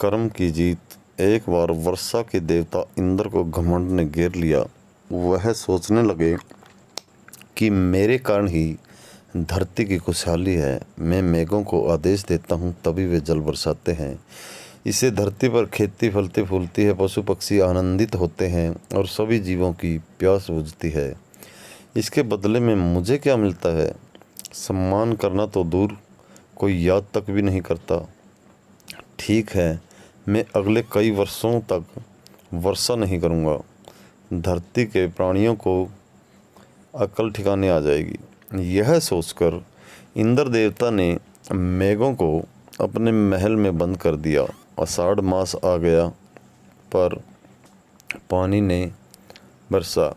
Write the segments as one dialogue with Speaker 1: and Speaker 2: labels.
Speaker 1: कर्म की जीत। एक बार वर्षा के देवता इंद्र को घमंड ने घेर लिया। वह सोचने लगे कि मेरे कारण ही धरती की खुशहाली है। मैं मेघों को आदेश देता हूँ तभी वे जल बरसाते हैं। इससे धरती पर खेती फलती फूलती है, पशु पक्षी आनंदित होते हैं और सभी जीवों की प्यास बुझती है। इसके बदले में मुझे क्या मिलता है? सम्मान करना तो दूर, कोई याद तक भी नहीं करता। ठीक है, मैं अगले कई वर्षों तक वर्षा नहीं करूँगा। धरती के प्राणियों को अकल ठिकाने आ जाएगी। यह सोचकर इंद्र देवता ने मेघों को अपने महल में बंद कर दिया। आषाढ़ मास आ गया पर पानी ने बरसा।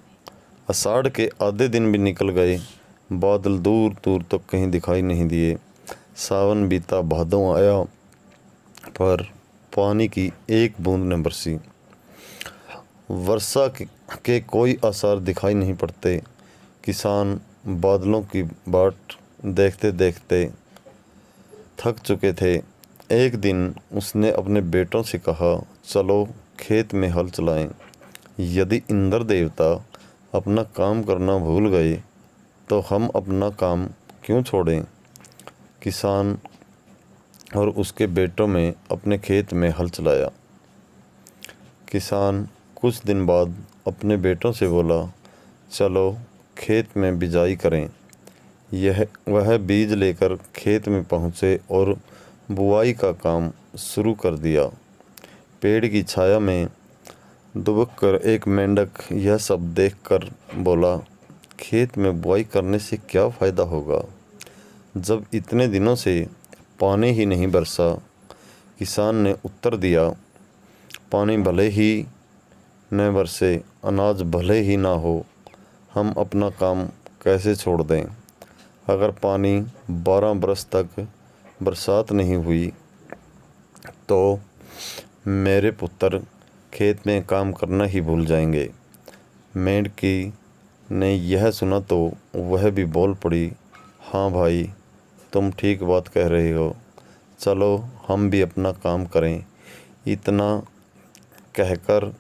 Speaker 1: आषाढ़ के आधे दिन भी निकल गए, बादल दूर दूर तक कहीं दिखाई नहीं दिए। सावन बीता, भादों आया पर पानी की एक बूंद न बरसी। वर्षा के कोई आसार दिखाई नहीं पड़ते। किसान बादलों की बाट देखते देखते थक चुके थे। एक दिन उसने अपने बेटों से कहा, चलो खेत में हल चलाएं। यदि इंद्र देवता अपना काम करना भूल गए तो हम अपना काम क्यों छोड़ें? किसान और उसके बेटों में अपने खेत में हल चलाया। किसान कुछ दिन बाद अपने बेटों से बोला, चलो खेत में बिजाई करें। वह बीज लेकर खेत में पहुँचे और बुआई का काम शुरू कर दिया। पेड़ की छाया में दुबक कर एक मेंढक यह सब देखकर बोला, खेत में बुआई करने से क्या फ़ायदा होगा जब इतने दिनों से पानी ही नहीं बरसा। किसान ने उत्तर दिया, पानी भले ही न बरसे, अनाज भले ही ना हो, हम अपना काम कैसे छोड़ दें? अगर पानी 12 बरस तक बरसात नहीं हुई तो मेरे पुत्र खेत में काम करना ही भूल जाएंगे। मेंढकी ने यह सुना तो वह भी बोल पड़ी, हाँ भाई, तुम ठीक बात कह रहे हो, चलो हम भी अपना काम करें। इतना कहकर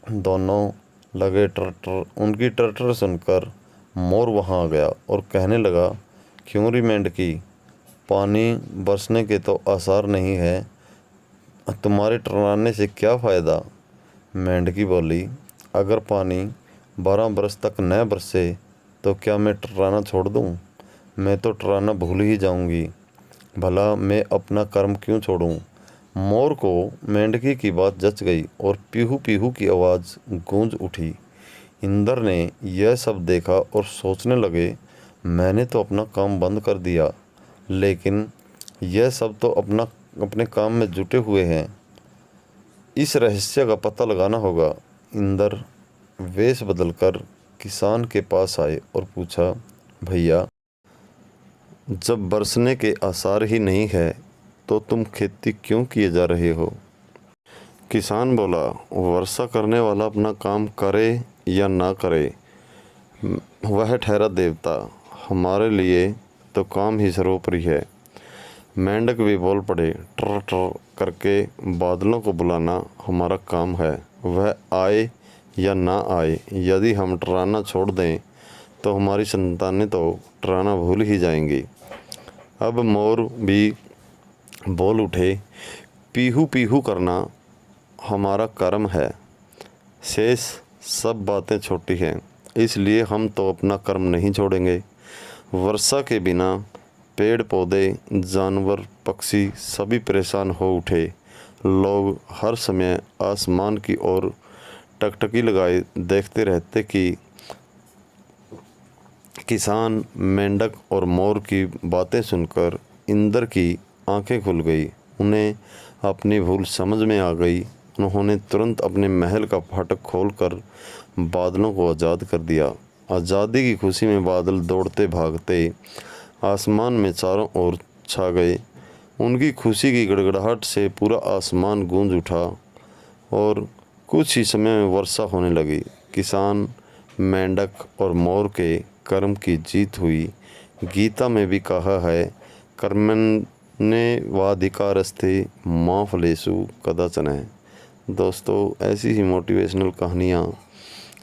Speaker 1: दोनों लगे ट्रैक्टर। उनकी ट्रैक्टर सुनकर मोर वहाँ आ गया और कहने लगा, क्यों री मेंढकी, पानी बरसने के तो आसार नहीं है, तुम्हारे टर्राने से क्या फ़ायदा? मेंढकी बोली, अगर पानी 12 बरस तक न बरसे तो क्या मैं टर्राना छोड़ दूँ? मैं तो टर्राना भूल ही जाऊँगी। भला मैं अपना कर्म क्यों छोड़ूं? मोर को मेंढकी की बात जच गई और पीहू पीहू की आवाज़ गूंज उठी। इंद्र ने यह सब देखा और सोचने लगे, मैंने तो अपना काम बंद कर दिया, लेकिन यह सब तो अपने काम में जुटे हुए हैं। इस रहस्य का पता लगाना होगा। इंद्र वेश बदलकर किसान के पास आए और पूछा, भैया, जब बरसने के आसार ही नहीं है तो तुम खेती क्यों किए जा रहे हो? किसान बोला, वर्षा करने वाला अपना काम करे या ना करे, वह ठहरा देवता। हमारे लिए तो काम ही सर्वोपरि है। मेंढक भी बोल पड़े, ट्र ट्र करके बादलों को बुलाना हमारा काम है, वह आए या ना आए। यदि हम टराना छोड़ दें तो हमारी संतानें तो टराना भूल ही जाएंगी। अब मोर भी बोल उठे, पीहू पीहू करना हमारा कर्म है, शेष सब बातें छोटी हैं, इसलिए हम तो अपना कर्म नहीं छोड़ेंगे। वर्षा के बिना पेड़ पौधे, जानवर, पक्षी सभी परेशान हो उठे। लोग हर समय आसमान की ओर टकटकी लगाए देखते रहते कि किसान, मेंढक और मोर की बातें सुनकर इंद्र की आंखें खुल गई। उन्हें अपनी भूल समझ में आ गई। उन्होंने तुरंत अपने महल का फाटक खोलकर बादलों को आज़ाद कर दिया। आज़ादी की खुशी में बादल दौड़ते भागते आसमान में चारों ओर छा गए। उनकी खुशी की गड़गड़ाहट से पूरा आसमान गूंज उठा और कुछ ही समय में वर्षा होने लगी। किसान, मेंढक और मोर के कर्म की जीत हुई। गीता में भी कहा है, कर्मण्येवाधिकारस्ते वाधिकारस्ते माँ फलेषु कदाचन। दोस्तों, ऐसी ही मोटिवेशनल कहानियाँ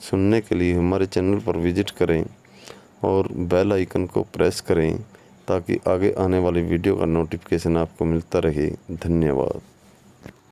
Speaker 1: सुनने के लिए हमारे चैनल पर विजिट करें और बेल आइकन को प्रेस करें ताकि आगे आने वाली वीडियो का नोटिफिकेशन आपको मिलता रहे। धन्यवाद।